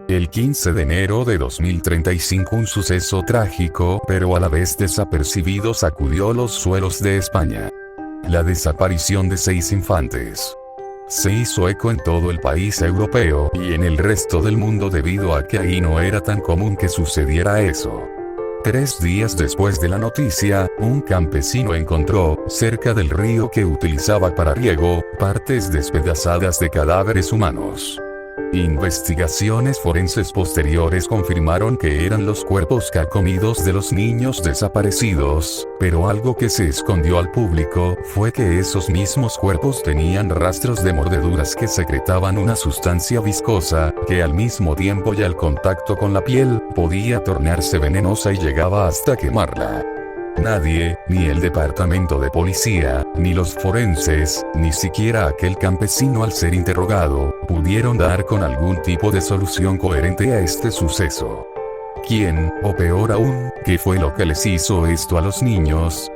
El 15 de enero de 2035 un suceso trágico pero a la vez desapercibido sacudió los suelos de España. La desaparición de 6 infantes. Se hizo eco en todo el país europeo y en el resto del mundo debido a que ahí no era tan común que sucediera eso. 3 días después de la noticia, un campesino encontró, cerca del río que utilizaba para riego, partes despedazadas de cadáveres humanos. Investigaciones forenses posteriores confirmaron que eran los cuerpos carcomidos de los niños desaparecidos, pero algo que se escondió al público fue que esos mismos cuerpos tenían rastros de mordeduras que secretaban una sustancia viscosa, que al mismo tiempo y al contacto con la piel, podía tornarse venenosa y llegaba hasta quemarla. Nadie, ni el departamento de policía, ni los forenses, ni siquiera aquel campesino al ser interrogado, pudieron dar con algún tipo de solución coherente a este suceso. ¿Quién, o peor aún, qué fue lo que les hizo esto a los niños?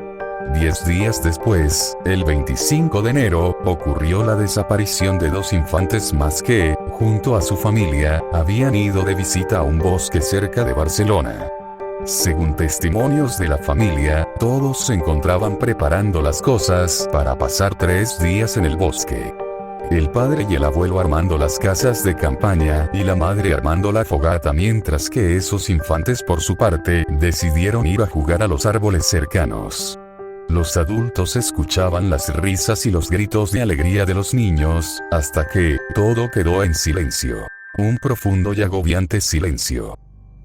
10 días después, el 25 de enero, ocurrió la desaparición de 2 infantes más que, junto a su familia, habían ido de visita a un bosque cerca de Barcelona. Según testimonios de la familia, todos se encontraban preparando las cosas para pasar 3 días en el bosque. El padre y el abuelo armando las casas de campaña y la madre armando la fogata, mientras que esos infantes por su parte decidieron ir a jugar a los árboles cercanos. Los adultos escuchaban las risas y los gritos de alegría de los niños, hasta que todo quedó en silencio. Un profundo y agobiante silencio.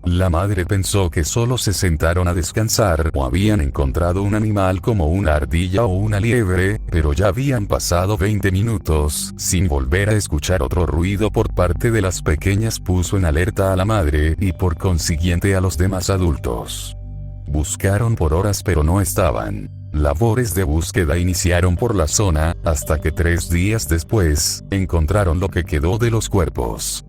La madre pensó que solo se sentaron a descansar o habían encontrado un animal como una ardilla o una liebre, pero ya habían pasado 20 minutos sin volver a escuchar otro ruido por parte de las pequeñas. Puso en alerta a la madre y por consiguiente a los demás adultos. Buscaron por horas pero no estaban. Labores de búsqueda iniciaron por la zona, hasta que 3 días después, encontraron lo que quedó de los cuerpos.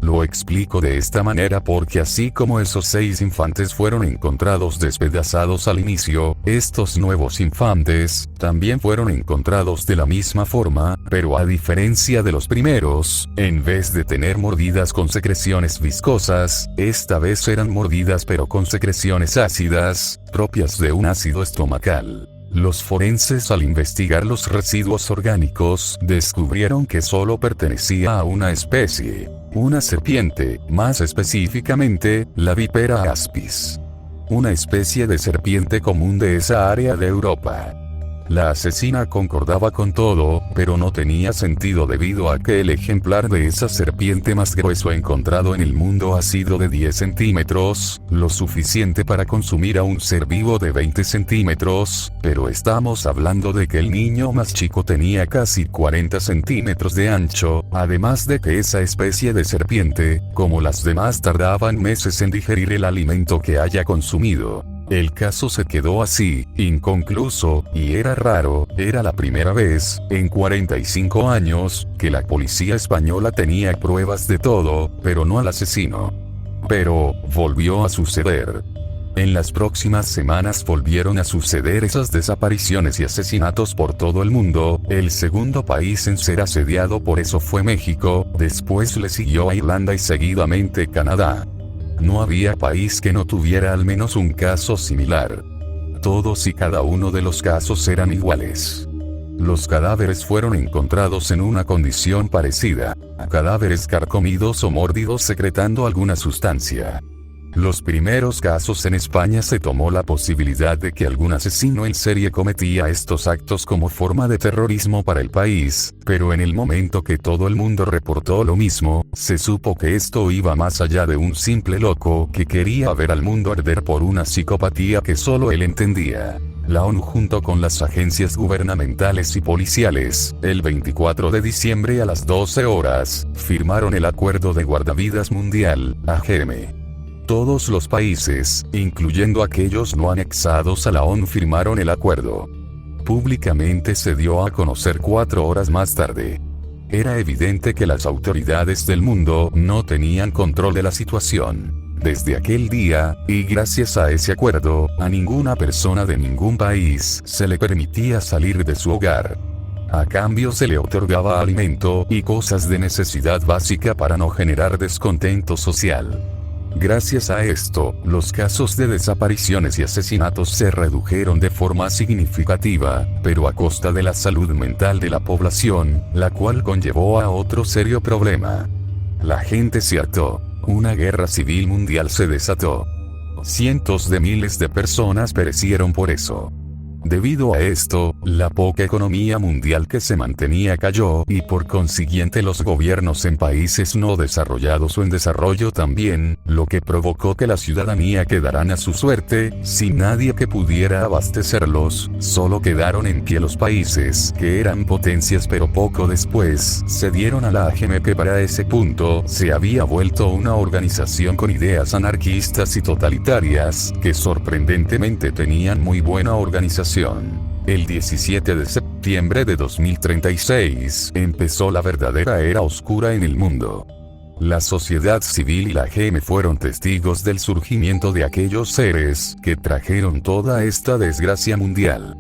Lo explico de esta manera porque así como esos 6 infantes fueron encontrados despedazados al inicio, estos nuevos infantes también fueron encontrados de la misma forma, pero a diferencia de los primeros, en vez de tener mordidas con secreciones viscosas, esta vez eran mordidas pero con secreciones ácidas, propias de un ácido estomacal. Los forenses al investigar los residuos orgánicos descubrieron que solo pertenecía a una especie. Una serpiente, más específicamente, la Vipera aspis. Una especie de serpiente común de esa área de Europa. La asesina concordaba con todo, pero no tenía sentido debido a que el ejemplar de esa serpiente más grueso encontrado en el mundo ha sido de 10 centímetros, lo suficiente para consumir a un ser vivo de 20 centímetros, pero estamos hablando de que el niño más chico tenía casi 40 centímetros de ancho, además de que esa especie de serpiente, como las demás, tardaban meses en digerir el alimento que haya consumido. El caso se quedó así, inconcluso, y era raro, era la primera vez, en 45 años, que la policía española tenía pruebas de todo, pero no al asesino. Pero, volvió a suceder. En las próximas semanas volvieron a suceder esas desapariciones y asesinatos por todo el mundo. El segundo país en ser asediado por eso fue México, después le siguió a Irlanda y seguidamente Canadá. No había país que no tuviera al menos un caso similar. Todos y cada uno de los casos eran iguales. Los cadáveres fueron encontrados en una condición parecida a cadáveres carcomidos o mórdidos secretando alguna sustancia. Los primeros casos en España se tomó la posibilidad de que algún asesino en serie cometía estos actos como forma de terrorismo para el país, pero en el momento que todo el mundo reportó lo mismo, se supo que esto iba más allá de un simple loco que quería ver al mundo arder por una psicopatía que solo él entendía. La ONU junto con las agencias gubernamentales y policiales, el 24 de diciembre a las 12 horas, firmaron el Acuerdo de Guardavidas Mundial, AGM. Todos los países, incluyendo aquellos no anexados a la ONU, firmaron el acuerdo. Públicamente se dio a conocer 4 horas más tarde. Era evidente que las autoridades del mundo no tenían control de la situación. Desde aquel día, y gracias a ese acuerdo, a ninguna persona de ningún país se le permitía salir de su hogar. A cambio se le otorgaba alimento y cosas de necesidad básica para no generar descontento social. Gracias a esto, los casos de desapariciones y asesinatos se redujeron de forma significativa, pero a costa de la salud mental de la población, la cual conllevó a otro serio problema. La gente se hartó. Una guerra civil mundial se desató. Cientos de miles de personas perecieron por eso. Debido a esto, la poca economía mundial que se mantenía cayó y por consiguiente los gobiernos en países no desarrollados o en desarrollo también, lo que provocó que la ciudadanía quedaran a su suerte, sin nadie que pudiera abastecerlos, solo quedaron en pie los países que eran potencias pero poco después se dieron a la AGM que para ese punto se había vuelto una organización con ideas anarquistas y totalitarias, que sorprendentemente tenían muy buena organización. El 17 de septiembre de 2036 empezó la verdadera era oscura en el mundo. La sociedad civil y la AGM fueron testigos del surgimiento de aquellos seres que trajeron toda esta desgracia mundial.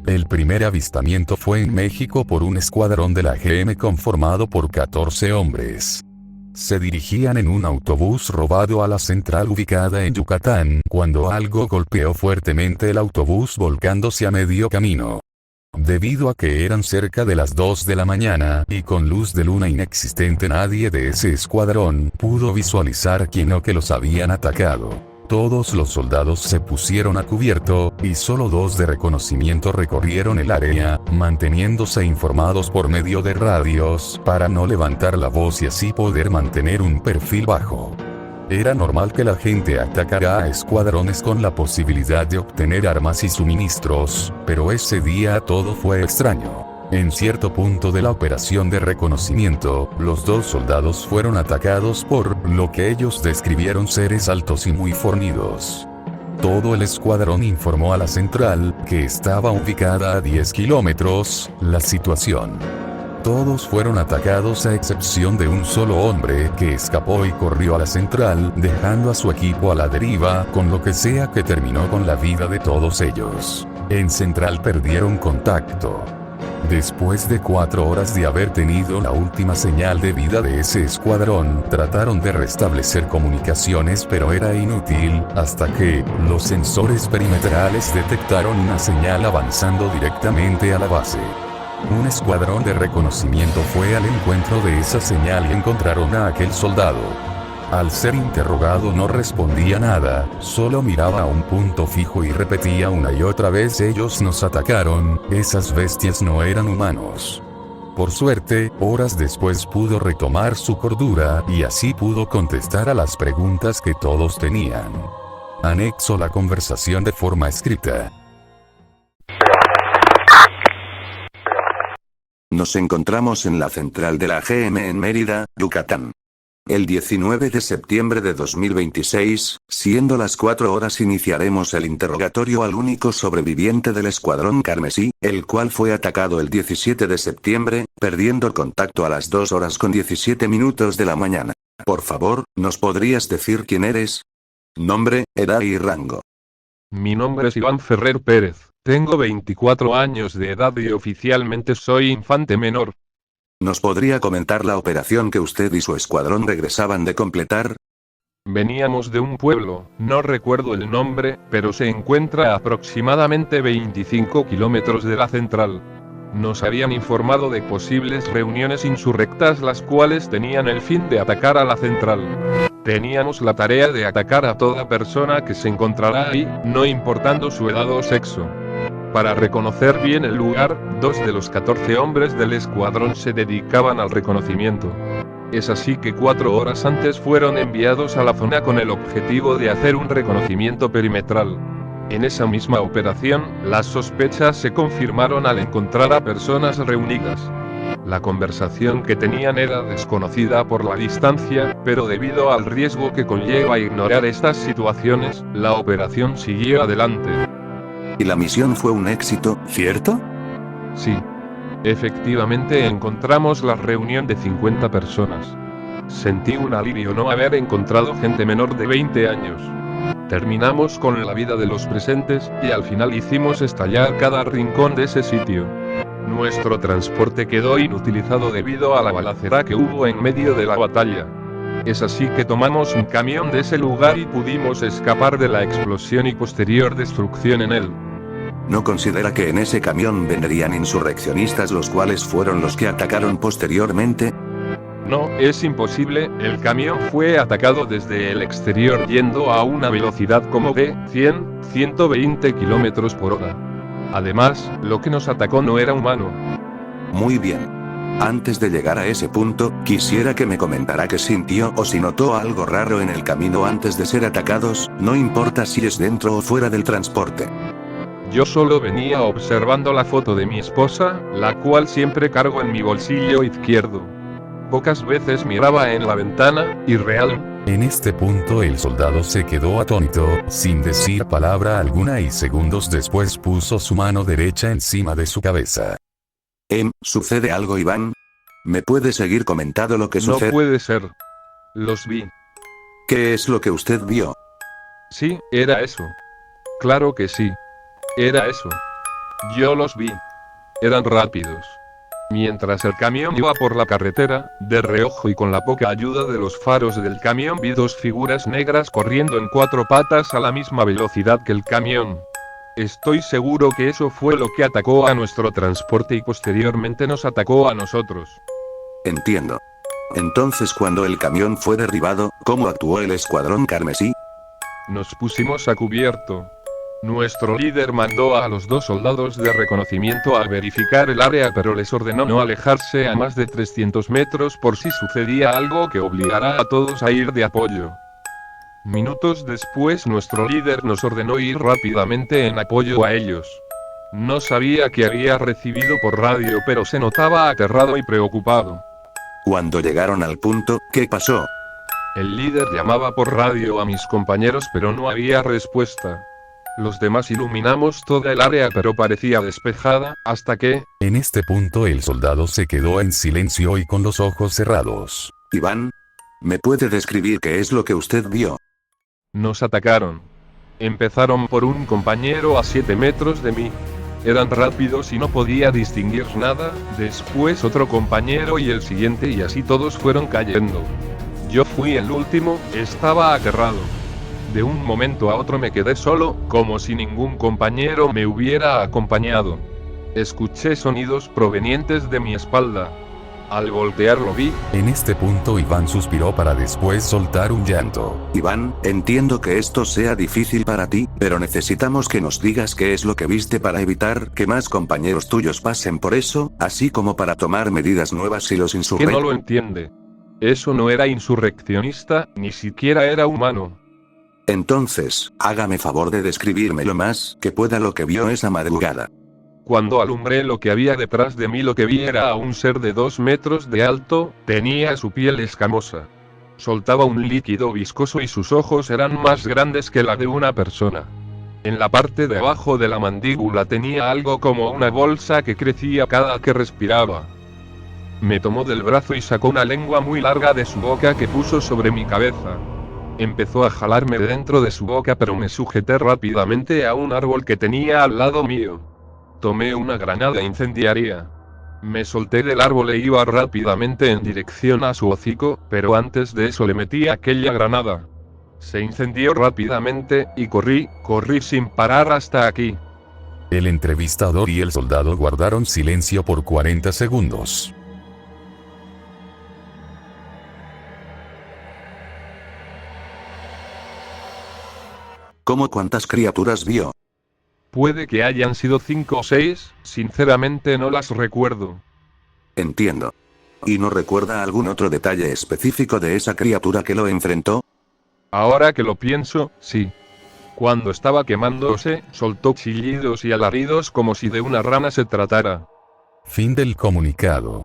El primer avistamiento fue en México por un escuadrón de la AGM conformado por 14 hombres. Se dirigían en un autobús robado a la central ubicada en Yucatán, cuando algo golpeó fuertemente el autobús volcándose a medio camino. Debido a que eran cerca de las 2 de la mañana y con luz de luna inexistente, nadie de ese escuadrón pudo visualizar quién o que los habían atacado. Todos los soldados se pusieron a cubierto, y solo 2 de reconocimiento recorrieron el área, manteniéndose informados por medio de radios, para no levantar la voz y así poder mantener un perfil bajo. Era normal que la gente atacara a escuadrones con la posibilidad de obtener armas y suministros, pero ese día todo fue extraño. En cierto punto de la operación de reconocimiento, los 2 soldados fueron atacados por lo que ellos describieron seres altos y muy fornidos. Todo el escuadrón informó a la central, que estaba ubicada a 10 kilómetros, la situación. Todos fueron atacados a excepción de un solo hombre que escapó y corrió a la central, dejando a su equipo a la deriva, con lo que sea que terminó con la vida de todos ellos. En central perdieron contacto. Después de 4 horas de haber tenido la última señal de vida de ese escuadrón, trataron de restablecer comunicaciones pero era inútil, hasta que los sensores perimetrales detectaron una señal avanzando directamente a la base. Un escuadrón de reconocimiento fue al encuentro de esa señal y encontraron a aquel soldado. Al ser interrogado no respondía nada, solo miraba a un punto fijo y repetía una y otra vez: ellos nos atacaron, esas bestias no eran humanos. Por suerte, horas después pudo retomar su cordura y así pudo contestar a las preguntas que todos tenían. Anexo la conversación de forma escrita. Nos encontramos en la central de la AGM en Mérida, Yucatán. El 19 de septiembre de 2026, siendo las 4 horas, iniciaremos el interrogatorio al único sobreviviente del Escuadrón Carmesí, el cual fue atacado el 17 de septiembre, perdiendo contacto a las 2 horas con 17 minutos de la mañana. Por favor, ¿nos podrías decir quién eres? Nombre, edad y rango. Mi nombre es Iván Ferrer Pérez, tengo 24 años de edad y oficialmente soy infante menor. ¿Nos podría comentar la operación que usted y su escuadrón regresaban de completar? Veníamos de un pueblo, no recuerdo el nombre, pero se encuentra a aproximadamente 25 kilómetros de la central. Nos habían informado de posibles reuniones insurrectas las cuales tenían el fin de atacar a la central. Teníamos la tarea de atacar a toda persona que se encontrara ahí, no importando su edad o sexo. Para reconocer bien el lugar, 2 de los 14 hombres del escuadrón se dedicaban al reconocimiento. Es así que 4 horas antes fueron enviados a la zona con el objetivo de hacer un reconocimiento perimetral. En esa misma operación, las sospechas se confirmaron al encontrar a personas reunidas. La conversación que tenían era desconocida por la distancia, pero debido al riesgo que conlleva ignorar estas situaciones, la operación siguió adelante. Y la misión fue un éxito, ¿cierto? Sí. Efectivamente encontramos la reunión de 50 personas. Sentí un alivio no haber encontrado gente menor de 20 años. Terminamos con la vida de los presentes, y al final hicimos estallar cada rincón de ese sitio. Nuestro transporte quedó inutilizado debido a la balacera que hubo en medio de la batalla. Es así que tomamos un camión de ese lugar y pudimos escapar de la explosión y posterior destrucción en él. ¿No considera que en ese camión vendrían insurreccionistas los cuales fueron los que atacaron posteriormente? No, es imposible, el camión fue atacado desde el exterior yendo a una velocidad como de 120 km por hora. Además, lo que nos atacó no era humano. Muy bien. Antes de llegar a ese punto, quisiera que me comentara qué sintió o si notó algo raro en el camino antes de ser atacados, no importa si es dentro o fuera del transporte. Yo solo venía observando la foto de mi esposa, la cual siempre cargo en mi bolsillo izquierdo. Pocas veces miraba en la ventana, irreal. En este punto el soldado se quedó atónito, sin decir palabra alguna y segundos después puso su mano derecha encima de su cabeza. ¿Sucede algo, Iván? ¿Me puede seguir comentando lo que No sucede? puede ser. Los vi. ¿Qué es lo que usted vio? Sí, era eso. Claro que sí. Era eso. Yo los vi. Eran rápidos. Mientras el camión iba por la carretera, de reojo y con la poca ayuda de los faros del camión vi dos figuras negras corriendo en cuatro patas a la misma velocidad que el camión. Estoy seguro que eso fue lo que atacó a nuestro transporte y posteriormente nos atacó a nosotros. Entiendo. Entonces, cuando el camión fue derribado, ¿cómo actuó el escuadrón carmesí? Nos pusimos a cubierto. Nuestro líder mandó a los dos soldados de reconocimiento a verificar el área, pero les ordenó no alejarse a más de 300 metros por si sucedía algo que obligara a todos a ir de apoyo. Minutos después nuestro líder nos ordenó ir rápidamente en apoyo a ellos. No sabía qué había recibido por radio, pero se notaba aterrado y preocupado. Cuando llegaron al punto, ¿qué pasó? El líder llamaba por radio a mis compañeros, pero no había respuesta. Los demás iluminamos toda el área, pero parecía despejada, hasta que... En este punto el soldado se quedó en silencio y con los ojos cerrados. Iván, ¿me puede describir qué es lo que usted vio? Nos atacaron. Empezaron por un compañero a 7 metros de mí. Eran rápidos y no podía distinguir nada, después otro compañero y el siguiente y así todos fueron cayendo. Yo fui el último, estaba aterrado. De un momento a otro me quedé solo, como si ningún compañero me hubiera acompañado. Escuché sonidos provenientes de mi espalda. Al voltear lo vi. En este punto Iván suspiró para después soltar un llanto. Iván, entiendo que esto sea difícil para ti, pero necesitamos que nos digas qué es lo que viste para evitar que más compañeros tuyos pasen por eso, así como para tomar medidas nuevas si los Que insurreccionistas... no lo entiende. Eso no era insurreccionista, ni siquiera era humano. Entonces, hágame favor de describirme lo más que pueda lo que vio esa madrugada. Cuando alumbré lo que había detrás de mí, lo que vi era a un ser de 2 metros de alto, tenía su piel escamosa. Soltaba un líquido viscoso y sus ojos eran más grandes que la de una persona. En la parte de abajo de la mandíbula tenía algo como una bolsa que crecía cada que respiraba. Me tomó del brazo y sacó una lengua muy larga de su boca que puso sobre mi cabeza. Empezó a jalarme dentro de su boca, pero me sujeté rápidamente a un árbol que tenía al lado mío. Tomé una granada incendiaria. Me solté del árbol e iba rápidamente en dirección a su hocico, pero antes de eso le metí aquella granada. Se incendió rápidamente, y corrí sin parar hasta aquí. El entrevistador y el soldado guardaron silencio por 40 segundos. ¿Cómo cuántas criaturas vio? Puede que hayan sido 5 o 6, sinceramente no las recuerdo. Entiendo. ¿Y no recuerda algún otro detalle específico de esa criatura que lo enfrentó? Ahora que lo pienso, sí. Cuando estaba quemándose, soltó chillidos y alaridos como si de una rana se tratara. Fin del comunicado.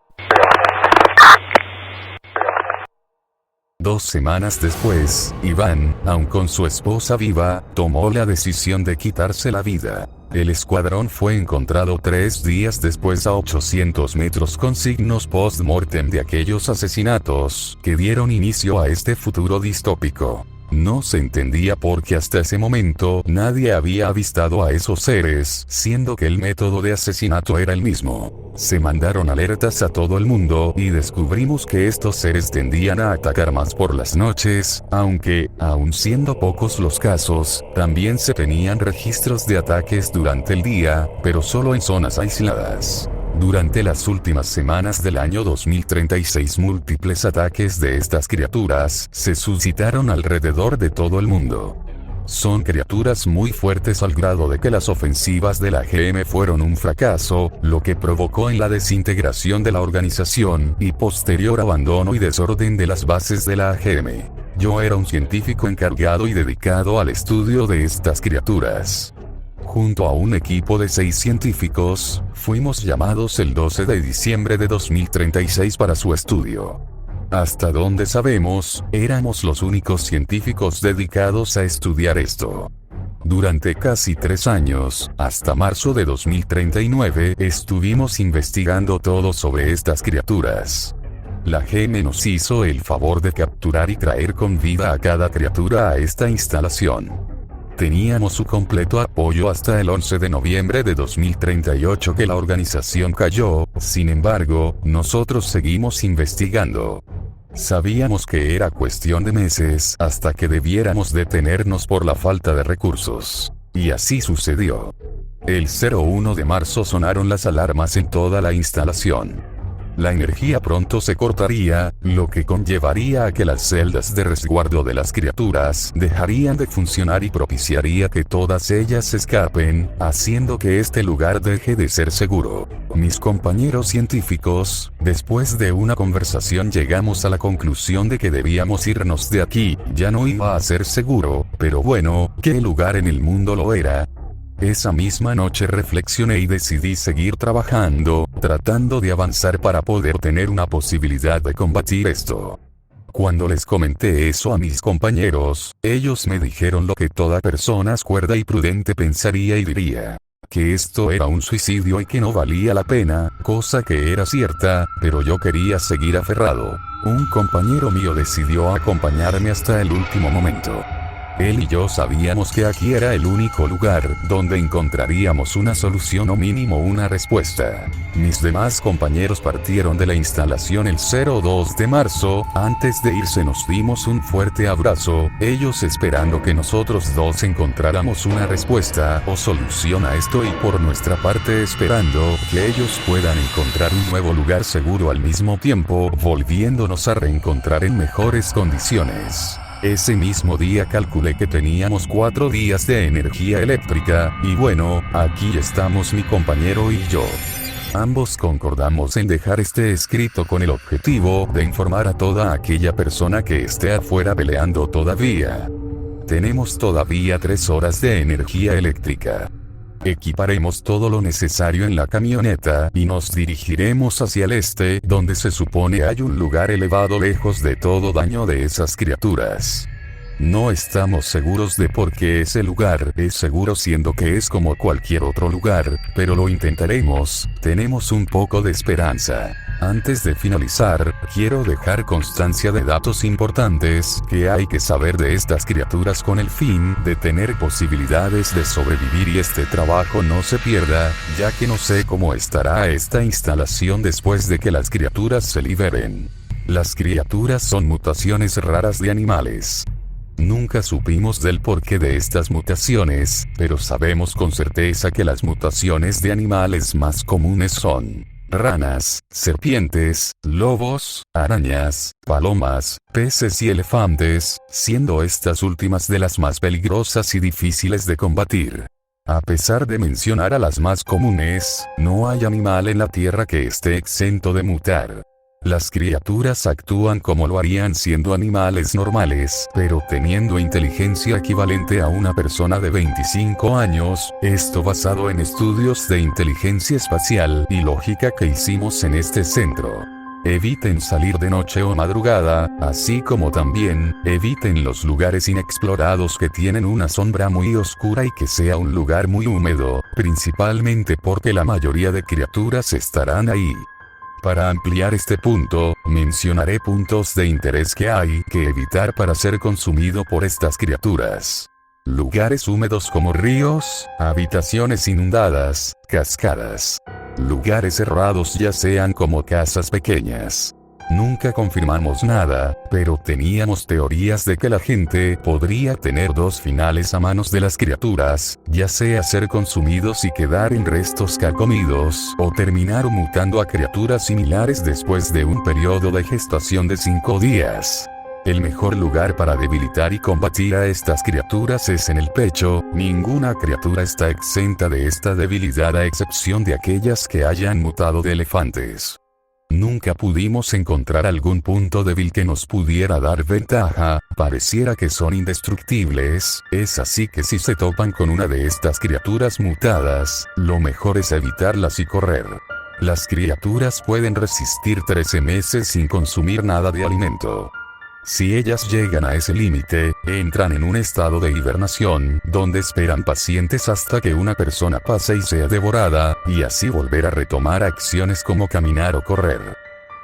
2 semanas después, Iván, aun con su esposa viva, tomó la decisión de quitarse la vida. El escuadrón fue encontrado 3 días después a 800 metros con signos post-mortem de aquellos asesinatos que dieron inicio a este futuro distópico. No se entendía por qué hasta ese momento nadie había avistado a esos seres, siendo que el método de asesinato era el mismo. Se mandaron alertas a todo el mundo y descubrimos que estos seres tendían a atacar más por las noches, aunque, aun siendo pocos los casos, también se tenían registros de ataques durante el día, pero solo en zonas aisladas. Durante las últimas semanas del año 2036 múltiples ataques de estas criaturas se suscitaron alrededor de todo el mundo. Son criaturas muy fuertes al grado de que las ofensivas de la GM fueron un fracaso, lo que provocó en la desintegración de la organización y posterior abandono y desorden de las bases de la AGM. Yo era un científico encargado y dedicado al estudio de estas criaturas. Junto a un equipo de 6 científicos, fuimos llamados el 12 de diciembre de 2036 para su estudio. Hasta donde sabemos, éramos los únicos científicos dedicados a estudiar esto. Durante casi 3 años, hasta marzo de 2039, estuvimos investigando todo sobre estas criaturas. La GM nos hizo el favor de capturar y traer con vida a cada criatura a esta instalación. Teníamos su completo apoyo hasta el 11 de noviembre de 2038 que la organización cayó, sin embargo, nosotros seguimos investigando. Sabíamos que era cuestión de meses hasta que debiéramos detenernos por la falta de recursos. Y así sucedió. El 01 de marzo sonaron las alarmas en toda la instalación. La energía pronto se cortaría, lo que conllevaría a que las celdas de resguardo de las criaturas dejarían de funcionar y propiciaría que todas ellas escapen, haciendo que este lugar deje de ser seguro. Mis compañeros científicos, después de una conversación llegamos a la conclusión de que debíamos irnos de aquí, ya no iba a ser seguro, pero bueno, ¿qué lugar en el mundo lo era? Esa misma noche reflexioné y decidí seguir trabajando, tratando de avanzar para poder tener una posibilidad de combatir esto. Cuando les comenté eso a mis compañeros, ellos me dijeron lo que toda persona cuerda y prudente pensaría y diría: que esto era un suicidio y que no valía la pena, cosa que era cierta, pero yo quería seguir aferrado. Un compañero mío decidió acompañarme hasta el último momento. Él y yo sabíamos que aquí era el único lugar donde encontraríamos una solución o mínimo una respuesta. Mis demás compañeros partieron de la instalación el 02 de marzo, antes de irse nos dimos un fuerte abrazo, ellos esperando que nosotros dos encontráramos una respuesta o solución a esto y por nuestra parte esperando que ellos puedan encontrar un nuevo lugar seguro al mismo tiempo, volviéndonos a reencontrar en mejores condiciones. Ese mismo día calculé que teníamos 4 días de energía eléctrica, y bueno, aquí estamos mi compañero y yo. Ambos concordamos en dejar este escrito con el objetivo de informar a toda aquella persona que esté afuera peleando todavía. Tenemos todavía 3 horas de energía eléctrica. Equiparemos todo lo necesario en la camioneta y nos dirigiremos hacia el este, donde se supone hay un lugar elevado lejos de todo daño de esas criaturas. No estamos seguros de por qué ese lugar es seguro siendo que es como cualquier otro lugar, pero lo intentaremos, tenemos un poco de esperanza. Antes de finalizar, quiero dejar constancia de datos importantes que hay que saber de estas criaturas con el fin de tener posibilidades de sobrevivir y este trabajo no se pierda, ya que no sé cómo estará esta instalación después de que las criaturas se liberen. Las criaturas son mutaciones raras de animales. Nunca supimos del porqué de estas mutaciones, pero sabemos con certeza que las mutaciones de animales más comunes son ranas, serpientes, lobos, arañas, palomas, peces y elefantes, siendo estas últimas de las más peligrosas y difíciles de combatir. A pesar de mencionar a las más comunes, no hay animal en la Tierra que esté exento de mutar. Las criaturas actúan como lo harían siendo animales normales, pero teniendo inteligencia equivalente a una persona de 25 años, esto basado en estudios de inteligencia espacial y lógica que hicimos en este centro. Eviten salir de noche o madrugada, así como también, eviten los lugares inexplorados que tienen una sombra muy oscura y que sea un lugar muy húmedo, principalmente porque la mayoría de criaturas estarán ahí. Para ampliar este punto, mencionaré puntos de interés que hay que evitar para ser consumido por estas criaturas. Lugares húmedos como ríos, habitaciones inundadas, cascadas. Lugares cerrados ya sean como casas pequeñas. Nunca confirmamos nada, pero teníamos teorías de que la gente podría tener dos finales a manos de las criaturas, ya sea ser consumidos y quedar en restos carcomidos, o terminar mutando a criaturas similares después de un periodo de gestación de 5 días. El mejor lugar para debilitar y combatir a estas criaturas es en el pecho. Ninguna criatura está exenta de esta debilidad a excepción de aquellas que hayan mutado de elefantes. Nunca pudimos encontrar algún punto débil que nos pudiera dar ventaja, pareciera que son indestructibles, es así que si se topan con una de estas criaturas mutadas, lo mejor es evitarlas y correr. Las criaturas pueden resistir 13 meses sin consumir nada de alimento. Si ellas llegan a ese límite, entran en un estado de hibernación, donde esperan pacientes hasta que una persona pase y sea devorada, y así volver a retomar acciones como caminar o correr.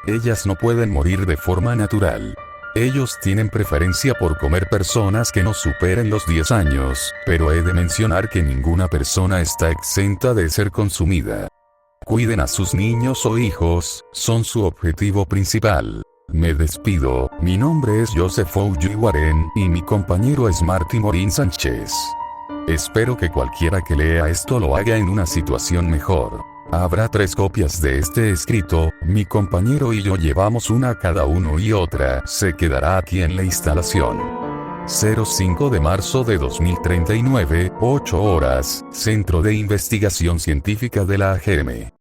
Ellas no pueden morir de forma natural. Ellos tienen preferencia por comer personas que no superen los 10 años, pero he de mencionar que ninguna persona está exenta de ser consumida. Cuiden a sus niños o hijos, son su objetivo principal. Me despido, mi nombre es Joseph Ouji Warren, y mi compañero es Marty Morín Sánchez. Espero que cualquiera que lea esto lo haga en una situación mejor. Habrá 3 copias de este escrito, mi compañero y yo llevamos una cada uno y otra se quedará aquí en la instalación. 05 de marzo de 2039, 8 horas, Centro de Investigación Científica de la AGM.